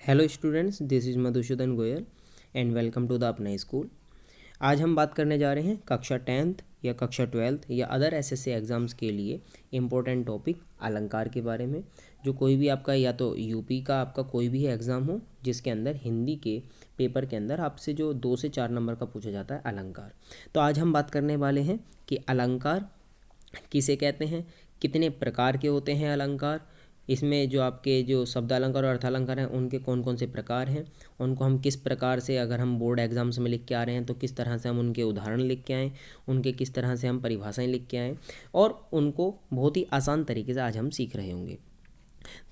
Hello students, this is Madhusudan Goyal and welcome to the Apna School. आज हम बात करने जा रहे हैं कक्षा 10th या कक्षा 12th या अदर एसएससी एग्ज़ाम्स के लिए इम्पोर्टेंट टॉपिक अलंकार के बारे में। जो कोई भी आपका या तो यूपी का आपका कोई भी एग्ज़ाम हो जिसके अंदर हिंदी के पेपर के अंदर आपसे जो 2 से 4 नंबर का पूछा जाता है अलंकार। तो आज हम बात करने वाले हैं कि अलंकार किसे कहते हैं, कितने प्रकार के होते हैं अलंकार, इसमें जो आपके जो शब्दालंकार और अर्थालंकार हैं उनके कौन कौन से प्रकार हैं, उनको हम किस प्रकार से अगर हम बोर्ड एग्जाम्स में लिख के आ रहे हैं तो किस तरह से हम उनके उदाहरण लिख के आएँ, उनके किस तरह से हम परिभाषाएं लिख के आएँ और उनको बहुत ही आसान तरीके से आज हम सीख रहे होंगे।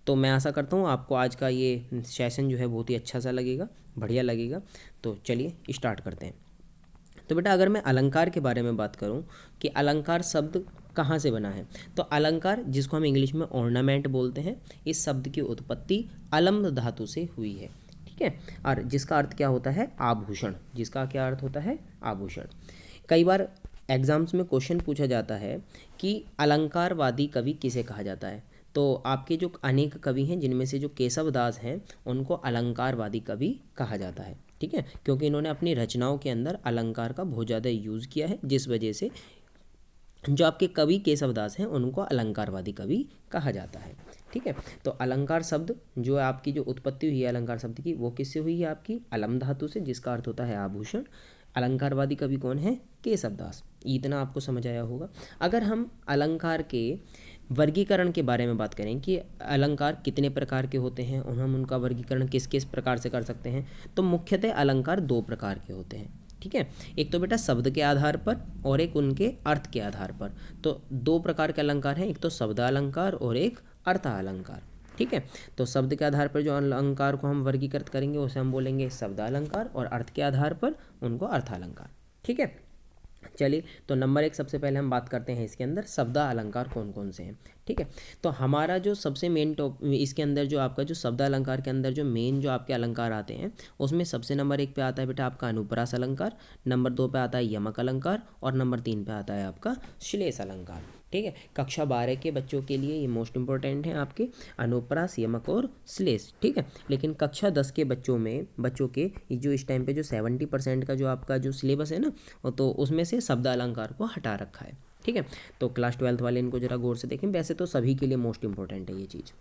तो मैं आशा करता हूँ आपको आज का ये सेशन जो है बहुत ही अच्छा सा लगेगा, बढ़िया लगेगा। तो चलिए स्टार्ट करते हैं। तो बेटा अगर मैं अलंकार के बारे में बात करूं कि अलंकार शब्द कहाँ से बना है, तो अलंकार जिसको हम इंग्लिश में ऑर्नामेंट बोलते हैं, इस शब्द की उत्पत्ति अलम्ब धातु से हुई है। ठीक है, और जिसका अर्थ क्या होता है, आभूषण। जिसका क्या अर्थ होता है, आभूषण। कई बार एग्जाम्स में क्वेश्चन पूछा जाता है कि अलंकारवादी कवि किसे कहा जाता है। तो आपके जो अनेक कवि हैं जिनमें से जो केशव दास हैं उनको अलंकारवादी कवि कहा जाता है। ठीक है, क्योंकि इन्होंने अपनी रचनाओं के अंदर अलंकार का बहुत ज़्यादा यूज़ किया है, जिस वजह से जो आपके कवि केशव दास हैं उनको अलंकारवादी कवि कहा जाता है। ठीक है, तो अलंकार शब्द जो आपकी जो उत्पत्ति हुई है अलंकार शब्द की, वो किससे हुई है, आपकी अलम धातु से, जिसका अर्थ होता है आभूषण। अलंकारवादी कवि कौन है, केशव दास। इतना आपको समझ आया होगा। अगर हम अलंकार के वर्गीकरण के बारे में बात करें कि अलंकार कितने प्रकार के होते हैं और हम उनका वर्गीकरण किस किस प्रकार से कर सकते हैं, तो मुख्यतः अलंकार 2 प्रकार के होते हैं। ठीक है, एक तो बेटा शब्द के आधार पर और एक उनके अर्थ के आधार पर। तो 2 प्रकार के अलंकार हैं, एक तो शब्दालंकार और एक अर्थालंकार। ठीक है, तो शब्द के आधार पर जो अलंकार को हम वर्गीकृत करेंगे उसे हम बोलेंगे शब्दालंकार और अर्थ के आधार पर उनको अर्थालंकार। ठीक है, चलिए तो नंबर 1 सबसे पहले हम बात करते हैं इसके अंदर शब्दालंकार कौन कौन से हैं। ठीक है, तो हमारा जो सबसे मेन इसके अंदर जो आपका जो शब्दालंकार के अंदर जो मेन जो आपके अलंकार आते हैं उसमें सबसे नंबर 1 पे आता है बेटा आपका अनुप्रास अलंकार, नंबर 2 पे आता है यमक अलंकार और नंबर 3 पे आता है आपका श्लेष अलंकार। ठीक है, कक्षा 12 के बच्चों के लिए ये मोस्ट इंपॉर्टेंट है आपके अनुप्रास, यमक और श्लेष। ठीक है, लेकिन कक्षा 10 के बच्चों के जो इस टाइम पे जो 70% का जो आपका जो सिलेबस है ना, तो उसमें से शब्दालंकार को हटा रखा है। ठीक है, तो क्लास 12th वाले इनको जरा गौर से देखें, वैसे तो सभी के लिए मोस्ट इंपॉर्टेंट है ये चीज़।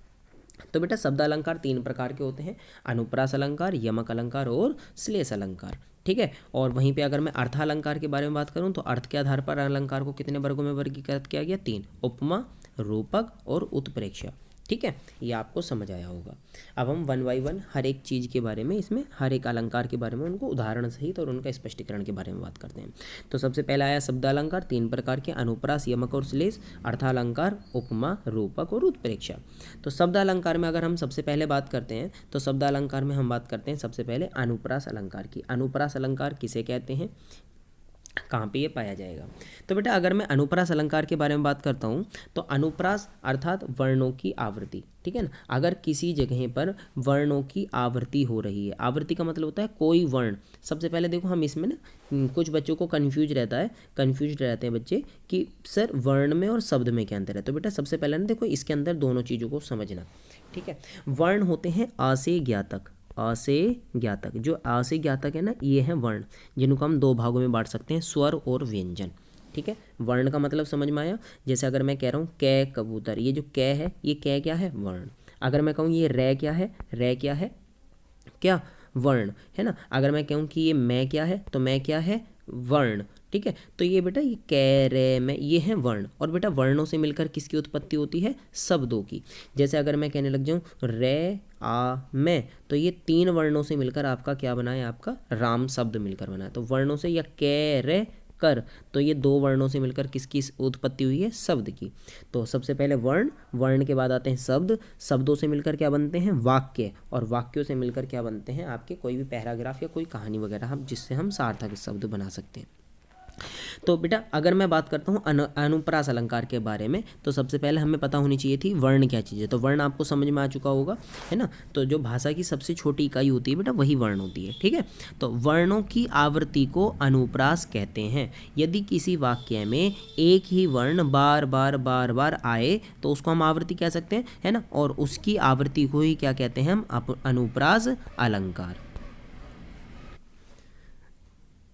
तो बेटा शब्दालंकार 3 प्रकार के होते हैं, अनुप्रास अलंकार, यमक अलंकार और श्लेष अलंकार। ठीक है, और वहीं पे अगर मैं अर्थालंकार के बारे में बात करूं तो अर्थ के आधार पर अलंकार को कितने वर्गों में वर्गीकृत किया गया, 3, उपमा, रूपक और उत्प्रेक्षा। ठीक है, ये आपको समझ आया होगा। अब हम 1 बाय 1 हर एक चीज़ के बारे में, इसमें हर एक अलंकार के बारे में उनको उदाहरण सहित और उनका स्पष्टीकरण के बारे में बात करते हैं। तो सबसे पहला आया शब्दालंकार 3 प्रकार के, अनुप्रास, यमक और श्लेष, अर्थालंकार, उपमा, रूपक और उत्प्रेक्षा। तो शब्दालंकार में अगर हम सबसे पहले बात करते हैं तो शब्दालंकार में हम बात करते हैं सबसे पहले अनुप्रास अलंकार की। अनुप्रास अलंकार किसे कहते हैं, कहाँ पे ये पाया जाएगा, तो बेटा अगर मैं अनुप्रास अलंकार के बारे में बात करता हूँ तो अनुप्रास अर्थात वर्णों की आवृत्ति। ठीक है ना, अगर किसी जगह पर वर्णों की आवृत्ति हो रही है, आवृत्ति का मतलब होता है कोई वर्ण। सबसे पहले देखो हम इसमें ना कुछ बच्चों को कन्फ्यूज रहते हैं बच्चे कि सर वर्ण में और शब्द में क्या अंतर है। तो बेटा सबसे पहले ना देखो इसके अंदर दोनों चीज़ों को समझना। ठीक है, वर्ण होते हैं आ से ज्ञातक, अ से ज्ञातक। जो आ से ज्ञातक है ना, ये हैं वर्ण, जिनको हम 2 भागों में बांट सकते हैं, स्वर और व्यंजन। ठीक है, वर्ण का मतलब समझ में आया। जैसे अगर मैं कह रहा हूँ कै कबूतर, ये जो कै है, ये कै क्या है, वर्ण। अगर मैं कहूँ ये रै क्या है, रै क्या है, क्या, वर्ण है ना। अगर मैं कहूँ कि ये मैं क्या है, तो मैं क्या है, वर्ण। ठीक है, तो ये बेटा ये कै रे में ये हैं वर्ण। और बेटा वर्णों से मिलकर किसकी उत्पत्ति होती है, शब्दों की। जैसे अगर मैं कहने लग जाऊँ रे आ मैं, तो ये 3 वर्णों से मिलकर आपका क्या बना है, आपका राम शब्द मिलकर बना है। तो वर्णों से, या कै रे कर, तो ये 2 वर्णों से मिलकर किसकी उत्पत्ति हुई है, शब्द की। तो सबसे पहले वर्ण, वर्ण के बाद आते हैं शब्द, शब्दों से मिलकर क्या बनते हैं, वाक्य, और वाक्यों से मिलकर क्या बनते हैं आपके कोई भी पैराग्राफ या कोई कहानी वगैरह, हम जिससे हम सार्थक शब्द बना सकते हैं। तो बेटा अगर मैं बात करता हूँ अनुप्रास अलंकार के बारे में, तो सबसे पहले हमें पता होनी चाहिए थी वर्ण क्या चीज़ है। तो वर्ण आपको समझ में आ चुका होगा, है ना। तो जो भाषा की सबसे छोटी इकाई होती है बेटा वही वर्ण होती है, ठीक है। तो वर्णों की आवृत्ति को अनुप्रास कहते हैं। यदि किसी वाक्य में एक ही वर्ण बार बार बार बार आए तो उसको हम आवृत्ति कह सकते हैं, है ना। और उसकी आवृत्ति को ही क्या कहते हैं हम, अनुप्रास अलंकार।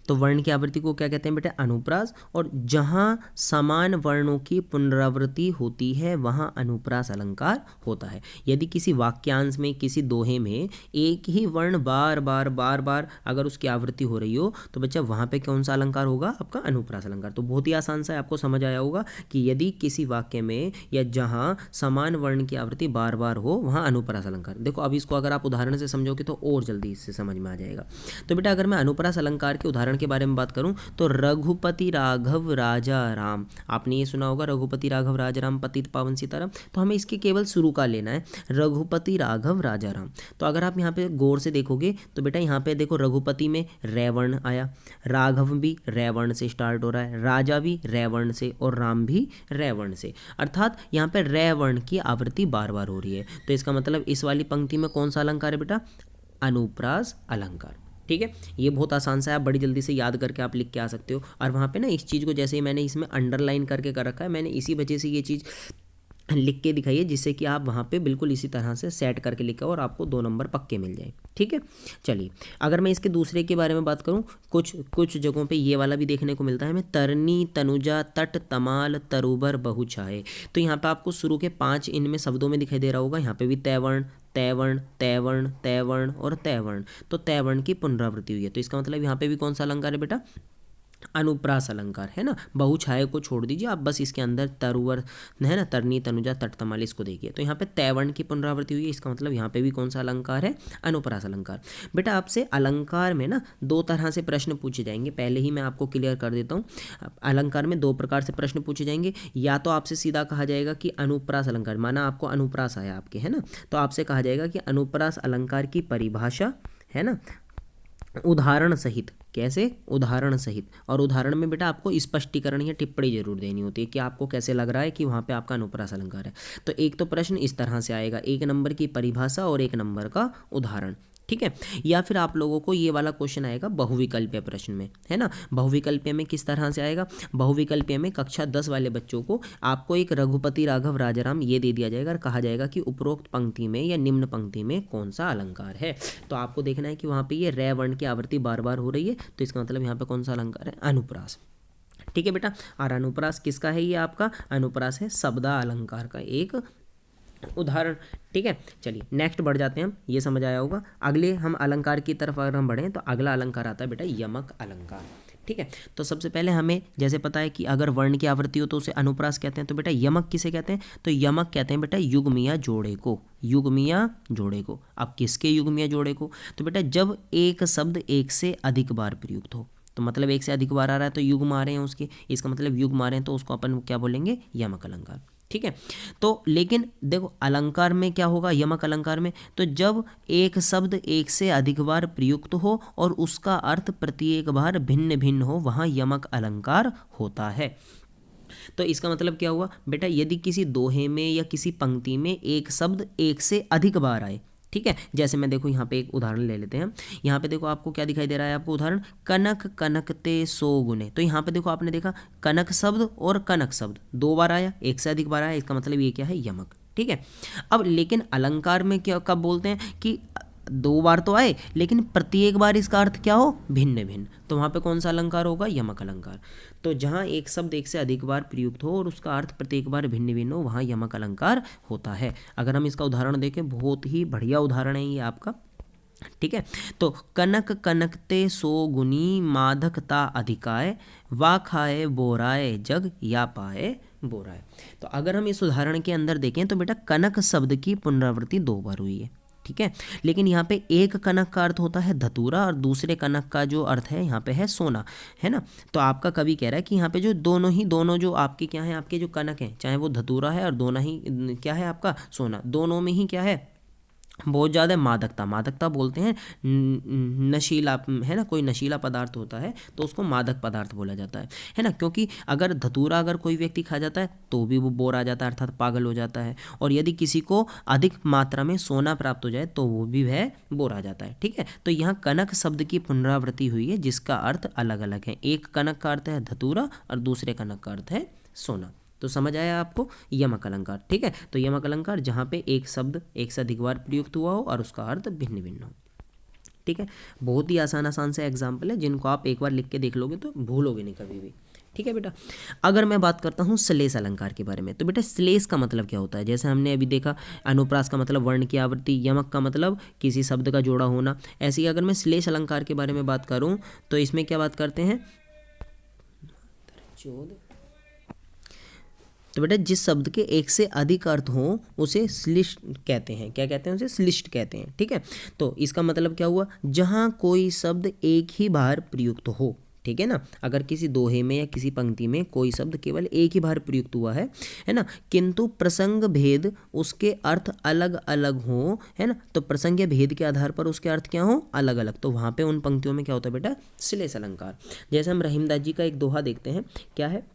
तो वर्ण की आवृत्ति को क्या कहते हैं बेटा, अनुप्रास। और जहाँ समान वर्णों की पुनरावृत्ति होती है वहाँ अनुप्रास अलंकार होता है। यदि किसी वाक्यांश में, किसी दोहे में एक ही वर्ण बार बार बार बार अगर उसकी आवृत्ति हो रही हो तो बच्चा वहाँ पे कौन सा अलंकार होगा, आपका अनुप्रास अलंकार। तो बहुत ही आसान सा है, आपको समझ आया होगा कि यदि किसी वाक्य में या जहाँ समान वर्ण की आवृत्ति बार बार हो वहाँ अनुप्रास अलंकार। देखो अब इसको अगर आप उदाहरण से समझोगे तो और जल्दी इससे समझ में आ जाएगा। तो बेटा अगर मैं अनुप्रास अलंकार के उदाहरण के बारे में बात करूं तो रघुपति राघव राजा राम, आपने ये सुना होगा रघुपति राघव राजा राम पतित पावन सीताराम। तो हमें इसके केवल शुरू का लेना है, रघुपति राघव राजा राम। तो अगर आप यहाँ पे गौर से देखोगे तो बेटा यहाँ पे देखो रघुपति में रैवर्ण आया, राघव भी रैवर्ण से स्टार्ट हो रहा है, राजा भी रैवर्ण से और राम भी रैवर्ण से। अर्थात यहाँ पे रैवर्ण की आवृत्ति बार बार हो रही है। तो इसका मतलब इस वाली पंक्ति में कौन सा अलंकार है बेटा, अनुप्रास अलंकार, ठीक है। ये बहुत आसान सा है, आप बड़ी जल्दी से याद करके आप लिख के आ सकते हो। और वहाँ पे ना इस चीज़ को जैसे ही मैंने इसमें अंडरलाइन करके कर रखा है, मैंने इसी वजह से ये चीज़ लिख के दिखाई है जिससे कि आप वहाँ पे बिल्कुल इसी तरह से सेट करके लिखा और आपको 2 नंबर पक्के मिल जाए, ठीक है। चलिए अगर मैं इसके दूसरे के बारे में बात करूँ, कुछ जगहों पे ये वाला भी देखने को मिलता है हमें, तरनी तनुजा तट तमाल तरुबर बहुछाए। तो यहाँ पे आपको शुरू के 5 इनमें शब्दों में दिखाई दे रहा होगा, यहाँ पे भी तैवर्ण तैवर्ण तैवर्ण तैवर्ण और तैवर्ण। तो तैवर्ण की पुनरावृत्ति हुई है। तो इसका मतलब यहाँ पे भी कौन सा अलंकार है बेटा, अनुप्रास अलंकार, है ना। बहुछाये को छोड़ दीजिए आप, बस इसके अंदर तरुवर है ना, तरनी तनुजा तटतमाल इसको देखिए। तो यहाँ पे तैवर्ण की पुनरावृत्ति हुई है, इसका मतलब यहाँ पे भी कौन सा अलंकार है, अनुप्रास अलंकार। बेटा आपसे अलंकार में ना 2 तरह से प्रश्न पूछे जाएंगे, पहले ही मैं आपको क्लियर कर देता हूँ। अलंकार में 2 प्रकार से प्रश्न पूछे जाएंगे। या तो आपसे सीधा कहा जाएगा कि अनुप्रास अलंकार, माना आपको अनुप्रास आया आपके, है ना, तो आपसे कहा जाएगा कि अनुप्रास अलंकार की परिभाषा, है ना, उदाहरण सहित। कैसे, उदाहरण सहित। और उदाहरण में बेटा आपको स्पष्टीकरण या टिप्पणी जरूर देनी होती है कि आपको कैसे लग रहा है कि वहाँ पे आपका अनुप्रास अलंकार है। तो एक तो प्रश्न इस तरह से आएगा, 1 नंबर की परिभाषा और 1 नंबर का उदाहरण, ठीक है। या फिर आप लोगों को ये वाला क्वेश्चन आएगा बहुविकल्पीय प्रश्न में, है ना। बहुविकल्पीय में किस तरह से आएगा, बहुविकल्पीय में कक्षा 10 वाले बच्चों को आपको एक रघुपति राघव राजाराम ये दे दिया जाएगा और कहा जाएगा कि उपरोक्त पंक्ति में या निम्न पंक्ति में कौन सा अलंकार है। तो आपको देखना है कि वहाँ पे ये रै वर्ण की आवृत्ति बार बार हो रही है, तो इसका मतलब यहाँ पे कौन सा अलंकार है, अनुप्रास, ठीक है बेटा। और अनुप्रास किसका है, ये आपका अनुप्रास है शब्दा अलंकार का एक उदाहरण, ठीक है। चलिए नेक्स्ट बढ़ जाते हैं हम, ये समझ आया होगा। अगले हम अलंकार की तरफ अगर हम बढ़ें तो अगला अलंकार आता है बेटा यमक अलंकार, ठीक है। तो सबसे पहले हमें जैसे पता है कि अगर वर्ण की आवृत्ति हो तो उसे अनुप्रास कहते हैं। तो बेटा यमक किसे कहते हैं, तो यमक कहते हैं बेटा युग्मिया जोड़े को, युग्मिया जोड़े को। अब किसके युग्मिया जोड़े को, तो बेटा जब एक शब्द एक से अधिक बार प्रयुक्त हो, तो मतलब एक से अधिक बार आ रहा है तो युग्म आ रहे हैं उसके, इसका मतलब युग्म आ रहे हैं तो उसको अपन क्या बोलेंगे, यमक अलंकार, ठीक है। तो लेकिन देखो अलंकार में क्या होगा, यमक अलंकार में, तो जब एक शब्द एक से अधिक बार प्रयुक्त हो और उसका अर्थ प्रत्येक बार भिन्न भिन्न हो, वहाँ यमक अलंकार होता है। तो इसका मतलब क्या हुआ बेटा, यदि किसी दोहे में या किसी पंक्ति में एक शब्द एक से अधिक बार आए, ठीक है। जैसे मैं देखो यहाँ पे एक उदाहरण ले लेते हैं, यहाँ पे देखो आपको क्या दिखाई दे रहा है, आपको उदाहरण कनक कनकते सो गुने। तो यहाँ पे देखो आपने देखा कनक शब्द और कनक शब्द 2 बार आया, एक से अधिक बार आया, इसका मतलब ये क्या है, यमक, ठीक है। अब लेकिन अलंकार में क्या कब बोलते हैं कि 2 बार तो आए लेकिन प्रत्येक बार इसका अर्थ क्या हो, भिन्न भिन्न, तो वहाँ पे कौन सा अलंकार होगा, यमक अलंकार। तो जहाँ एक शब्द एक से अधिक बार प्रयुक्त हो और उसका अर्थ प्रत्येक बार भिन्न भिन्न हो, वहाँ यमक अलंकार होता है। अगर हम इसका उदाहरण देखें, बहुत ही बढ़िया उदाहरण है ये आपका, ठीक है। तो कनक कनकते सो गुनी माधकता अधिकाय, वा खाए बोराए जग या पाए बोराए। तो अगर हम इस उदाहरण के अंदर देखें तो बेटा कनक शब्द की पुनरावृत्ति 2 बार हुई है, ठीक है। लेकिन यहाँ पे एक कनक का अर्थ होता है धतूरा और दूसरे कनक का जो अर्थ है यहाँ पे है सोना, है ना। तो आपका कवि कह रहा है कि यहाँ पे जो दोनों जो आपके क्या है, आपके जो कनक हैं, चाहे वो धतूरा है और दोनों ही क्या है आपका सोना, दोनों में ही क्या है बहुत ज़्यादा मादकता, मादकता बोलते हैं नशीला, है ना, कोई नशीला पदार्थ होता है तो उसको मादक पदार्थ बोला जाता है ना। क्योंकि अगर धतूरा अगर कोई व्यक्ति खा जाता है तो भी वो बोर आ जाता है, अर्थात पागल हो जाता है। और यदि किसी को अधिक मात्रा में सोना प्राप्त हो जाए तो वो भी वह बोर आ जाता है। ठीक है, तो यहाँ कनक शब्द की पुनरावृत्ति हुई है जिसका अर्थ अलग अलग है। एक कनक का अर्थ है धतूरा और दूसरे कनक का अर्थ है सोना। तो समझ आया आपको, यमक अलंकार। ठीक है, तो यमक अलंकार जहाँ पे एक शब्द एक से अधिक बार प्रयुक्त हुआ हो और उसका अर्थ भिन्न भिन्न हो। ठीक है, बहुत ही आसान आसान से एग्जाम्पल है जिनको आप एक बार लिख के देख लोगे तो भूलोगे नहीं कभी भी। ठीक है बेटा, अगर मैं बात करता हूँ श्लेष अलंकार के बारे में, तो बेटा श्लेष का मतलब क्या होता है? जैसे हमने अभी देखा, अनुप्रास का मतलब वर्ण की आवृत्ति, यमक का मतलब किसी शब्द का जोड़ा होना। ऐसे ही अगर मैं श्लेष अलंकार के बारे में बात करूँ तो इसमें क्या बात करते हैं? तो बेटा जिस शब्द के एक से अधिक अर्थ हो उसे श्लिष्ट कहते हैं। क्या कहते हैं? उसे श्लिष्ट कहते हैं। ठीक है, तो इसका मतलब क्या हुआ? जहाँ कोई शब्द एक ही बार प्रयुक्त हो। ठीक है ना, अगर किसी दोहे में या किसी पंक्ति में कोई शब्द केवल एक ही बार प्रयुक्त हुआ है ना, किंतु प्रसंग भेद उसके अर्थ अलग अलग हो, है ना, तो प्रसंग या भेद के आधार पर उसके अर्थ क्या हो? अलग अलग। तो वहाँ पे उन पंक्तियों में क्या होता है बेटा? श्लेष अलंकार। जैसे हम रहीमदास जी का एक दोहा देखते हैं, क्या है?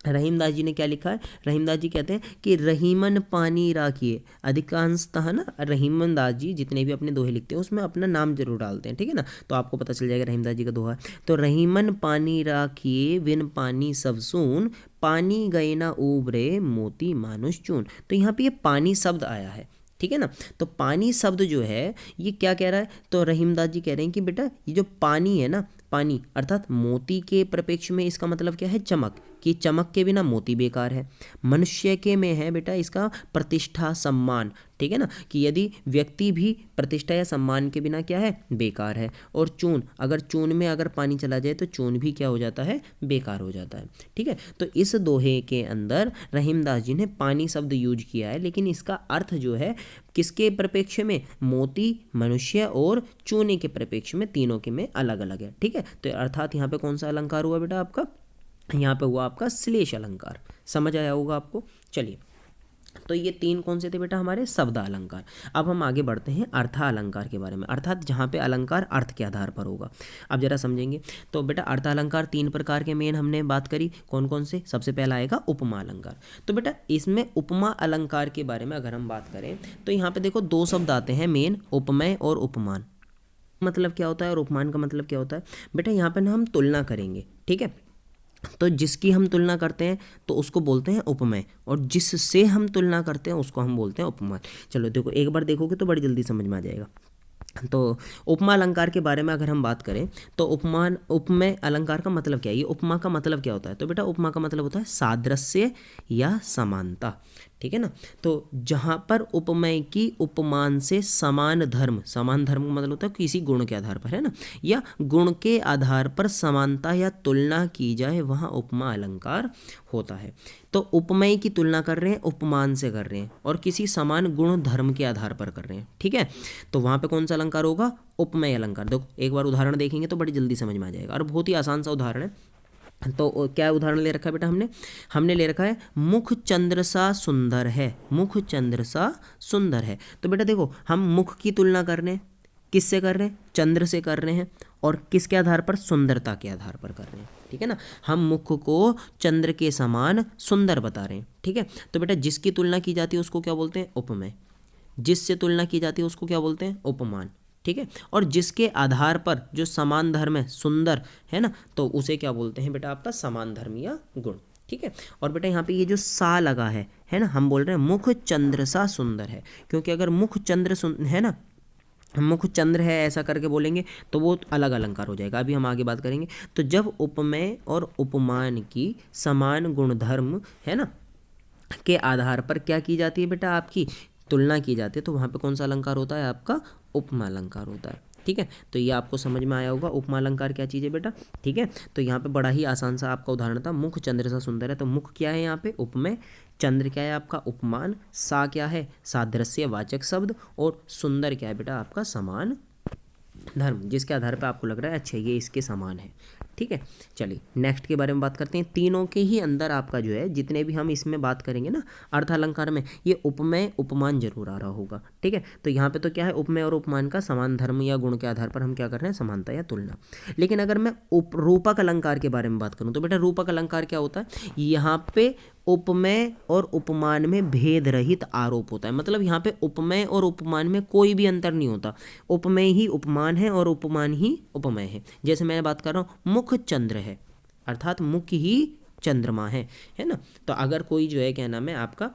रहीमदास जी ने क्या लिखा है? रहीमदास जी कहते हैं कि रहीमन पानी राखिए। अधिकांशतः ना रहीमन दास जी जितने भी अपने दोहे लिखते हैं उसमें अपना नाम जरूर डालते हैं। ठीक है ना, तो आपको पता चल जाएगा रहीमदास जी का दोहा है। तो रहीमन पानी राखिए बिन पानी सब सून, पानी गए ना उबरे मोती मानुष चून। तो यहाँ पे ये पानी शब्द आया है। ठीक है ना, तो पानी शब्द जो है ये क्या कह रहा है? तो रहीमदास जी कह रहे हैं कि बेटा ये जो पानी है ना, पानी अर्थात मोती के परिप्रेक्ष्य में इसका मतलब क्या है? चमक, कि चमक के बिना मोती बेकार है। मनुष्य के में है बेटा इसका प्रतिष्ठा सम्मान। ठीक है ना, कि यदि व्यक्ति भी प्रतिष्ठा या सम्मान के बिना क्या है? बेकार है। और चून, अगर चून में अगर पानी चला जाए तो चून भी क्या हो जाता है? बेकार हो जाता है। ठीक है, तो इस दोहे के अंदर रहीमदास जी ने पानी शब्द यूज किया है, लेकिन इसका अर्थ जो है किसके परिप्रेक्ष्य में? मोती, मनुष्य और चूने के परिप्रेक्ष्य में, तीनों के में अलग अलग है। ठीक है, तो अर्थात यहाँ पे कौन सा अलंकार हुआ बेटा आपका? यहाँ पे हुआ आपका श्लेष अलंकार। समझ आया होगा आपको। चलिए, तो ये तीन कौन से थे बेटा? हमारे शब्द अलंकार। अब हम आगे बढ़ते हैं अर्था अलंकार के बारे में, अर्थात जहाँ पे अलंकार अर्थ के आधार पर होगा। अब जरा समझेंगे। तो बेटा अर्था अलंकार तीन प्रकार के मेन हमने बात करी, कौन कौन से? सबसे पहला आएगा उपमा अलंकार। तो बेटा इसमें उपमा अलंकार के बारे में अगर हम बात करें तो यहाँ पे देखो दो शब्द आते हैं मेन, उपमेय और उपमान। मतलब क्या होता है और उपमान का मतलब क्या होता है? बेटा यहाँ पे ना हम तुलना करेंगे। ठीक है, तो जिसकी हम तुलना करते हैं तो उसको बोलते हैं उपमेय, और जिससे हम तुलना करते हैं उसको हम बोलते हैं उपमान। चलो देखो, एक बार देखोगे तो बड़ी जल्दी समझ में आ जाएगा। तो उपमा अलंकार के बारे में अगर हम बात करें तो उपमेय अलंकार का मतलब क्या है? ये उपमा का मतलब क्या होता है? तो बेटा उपमा का मतलब होता है सादृश्य या समानता। ठीक है ना, तो जहाँ पर उपमेय की उपमान से समान धर्म, समान धर्म का मतलब होता है किसी गुण के आधार पर, है ना, या गुण के आधार पर समानता या तुलना की जाए, वहाँ उपमा अलंकार होता है। तो उपमेय की तुलना कर रहे हैं, उपमान से कर रहे हैं, और किसी समान गुण धर्म के आधार पर कर रहे हैं। ठीक है, तो वहाँ पे कौन सा अलंकार होगा? उपमेय अलंकार। देखो एक बार उदाहरण देखेंगे तो बड़ी जल्दी समझ में आ जाएगा, और बहुत ही आसान सा उदाहरण है। तो क्या उदाहरण ले रखा है बेटा? हमने ले रखा है मुख चंद्र सा सुंदर है। मुख चंद्र सा सुंदर है। तो बेटा देखो, हम मुख की तुलना कर रहे हैं, किससे कर रहे हैं? चंद्र से कर रहे हैं, और किसके आधार पर? सुंदरता के आधार पर कर रहे हैं। ठीक है ना, हम मुख को चंद्र के समान सुंदर बता रहे हैं। ठीक है, तो बेटा जिसकी तुलना की जाती है उसको क्या बोलते हैं? उपमेय। जिससे तुलना की जाती है उसको क्या बोलते हैं? उपमान। ठीक है, और जिसके आधार पर जो समान धर्म है, सुंदर है ना, तो उसे क्या बोलते हैं बेटा? आपका समान धर्म या गुण। ठीक है, और बेटा यहाँ पे ये जो सा लगा है ना, हम बोल रहे हैं मुख चंद्र सा सुंदर है, क्योंकि अगर मुख चंद्र है ना, मुख चंद्र है ऐसा करके बोलेंगे तो वो अलग अलंकार हो जाएगा। अभी हम आगे बात करेंगे। तो जब उपमेय और उपमान की समान गुणधर्म है ना के आधार पर क्या की जाती है बेटा? आपकी तुलना की जाती है, तो वहाँ पे कौन सा अलंकार होता है? आपका उपमा अलंकार होता है। ठीक है, तो ये आपको समझ में आया होगा उपमा अलंकार क्या चीज़ है बेटा। ठीक है, तो यहाँ पे बड़ा ही आसान सा आपका उदाहरण था, मुख चंद्र सा सुंदर है। तो मुख क्या है यहाँ पे? उपमेय। चंद्र क्या है आपका? उपमान। सा क्या है? सादृश्य वाचक शब्द। और सुंदर क्या है बेटा? आपका समान धर्म, जिसके आधार पर आपको लग रहा है अच्छा ये इसके समान है। ठीक है। चलिए नेक्स्ट के बारे में बात करते हैं। तीनों के ही अंदर आपका जो है जितने भी हम इसमें बात करेंगे ना अर्थ अलंकार में, ये उपमेय उपमान जरूर आ रहा होगा, ठीक है। तो यहाँ पे तो क्या है, उपमेय और उपमान का समान धर्म या गुण के आधार पर हम क्या कर रहे हैं, समानता या तुलना। लेकिन अगर मैं रूपक अलंकार के बारे में बात करूँ तो बेटा रूपक अलंकार क्या होता है, यहाँ पे उपमेय और उपमान में भेद रहित आरोप होता है। मतलब यहाँ पे उपमेय और उपमान में कोई भी अंतर नहीं होता, उपमेय ही उपमान है और उपमान ही उपमेय है। जैसे मैं बात कर रहा हूँ मुख चंद्र है, अर्थात मुख ही चंद्रमा है ना। तो अगर कोई जो है क्या नाम है आपका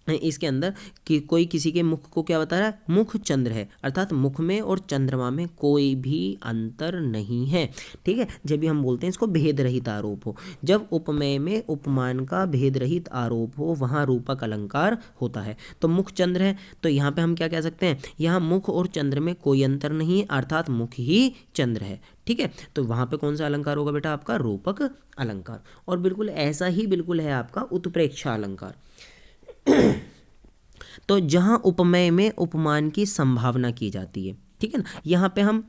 इसके अंदर कि कोई किसी के मुख को क्या बता रहा है, मुख चंद्र है, अर्थात मुख में और चंद्रमा में कोई भी अंतर नहीं है, ठीक है। जब भी हम बोलते हैं इसको भेद रहित आरोप हो, जब उपमेय में उपमान का भेद रहित आरोप हो वहाँ रूपक अलंकार होता है। तो मुख चंद्र है तो यहाँ पे हम क्या कह सकते हैं, यहाँ मुख और चंद्र में कोई अंतर नहीं है, अर्थात मुख ही चंद्र है, ठीक है। तो वहाँ पे कौन सा अलंकार होगा बेटा, आपका रूपक अलंकार। और बिल्कुल ऐसा ही बिल्कुल है आपका उत्प्रेक्षा अलंकार। तो जहां उपमेय में उपमान की संभावना की जाती है, ठीक है ना। यहाँ पे हम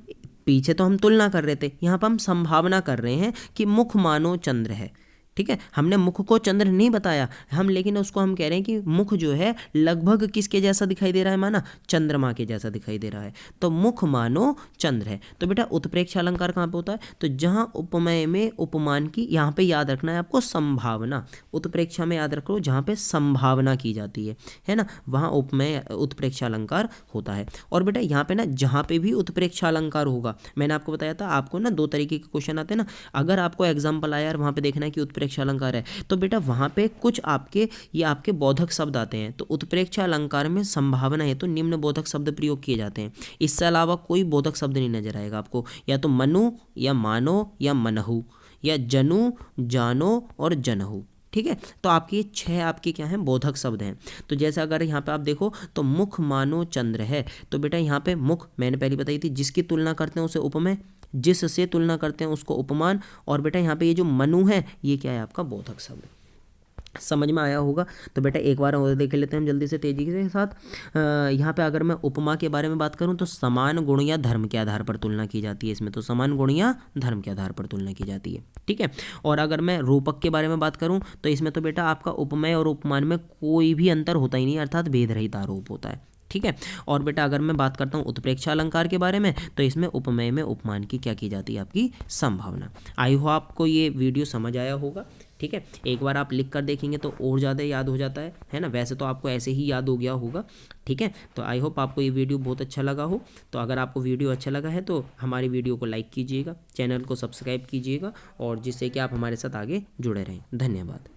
पीछे तो हम तुलना कर रहे थे, यहाँ पे हम संभावना कर रहे हैं कि मुख मानो चंद्र है, ठीक है। हमने मुख को चंद्र नहीं बताया हम, लेकिन उसको हम कह रहे हैं कि मुख जो है लगभग किसके जैसा दिखाई दे रहा है, माना चंद्रमा के जैसा दिखाई दे रहा है, तो मुख मानो चंद्र है। तो बेटा उत्प्रेक्ष अलंकार कहाँ पे होता है, तो जहां उपमेय में उपमान की, यहाँ पे याद रखना है आपको संभावना, उत्प्रेक्षा में याद रखो जहाँ पे संभावना की जाती है ना, वहाँ उपमेय उत्प्रेक्ष अलंकार होता है। और बेटा यहाँ पे ना जहाँ पे भी उत्प्रेक्ष अलंकार होगा, मैंने आपको बताया था आपको ना दो तरीके के क्वेश्चन आते हैं ना, अगर आपको एग्जाम्पल आया और वहाँ पे देखना है कि उत्प्रेक्ष अलंकार है, तो बेटा वहाँ पे कुछ आपके ये आपके बोधक शब्द आते हैं। तो उत्प्रेक्ष अलंकार में संभावना है तो निम्न बोधक शब्द प्रयोग किए जाते हैं, इससे अलावा कोई बोधक शब्द नहीं नजर आएगा आपको, या तो मनु या मानो या मनहु या जनु जानो और जनहु, ठीक है। तो आपके 6 आपके क्या हैं, बोधक शब्द हैं। तो जैसे अगर यहाँ पे आप देखो तो मुख मानो चंद्र है, तो बेटा यहाँ पे मुख मैंने पहले बताई थी, जिसकी तुलना करते हैं उसे उपमेय, जिससे तुलना करते हैं उसको उपमान, और बेटा यहाँ पे ये जो मनु है ये क्या है आपका बोधक शब्द। समझ में आया होगा। तो बेटा एक बार और देख लेते हैं हम जल्दी से तेजी के साथ। यहाँ पे अगर मैं उपमा के बारे में बात करूँ तो समान गुण या धर्म के आधार पर तुलना की जाती है इसमें, तो समान गुण या धर्म के आधार पर तुलना की जाती है, ठीक है। और अगर मैं रूपक के बारे में बात करूँ तो इसमें तो बेटा आपका उपमेय और उपमान में कोई भी अंतर होता ही नहीं, अर्थात भेद रहित आरोप होता है, ठीक है। और बेटा अगर मैं बात करता हूँ उत्प्रेक्षा अलंकार के बारे में तो इसमें उपमेय में उपमान की क्या की जाती है, आपकी संभावना। आई हो आपको ये वीडियो समझ आया होगा, ठीक है। एक बार आप लिख कर देखेंगे तो और ज़्यादा याद हो जाता है ना, वैसे तो आपको ऐसे ही याद हो गया होगा, ठीक है। तो आई होप आपको ये वीडियो बहुत अच्छा लगा हो। तो अगर आपको वीडियो अच्छा लगा है तो हमारी वीडियो को लाइक कीजिएगा, चैनल को सब्सक्राइब कीजिएगा, और जिससे कि आप हमारे साथ आगे जुड़े रहें। धन्यवाद।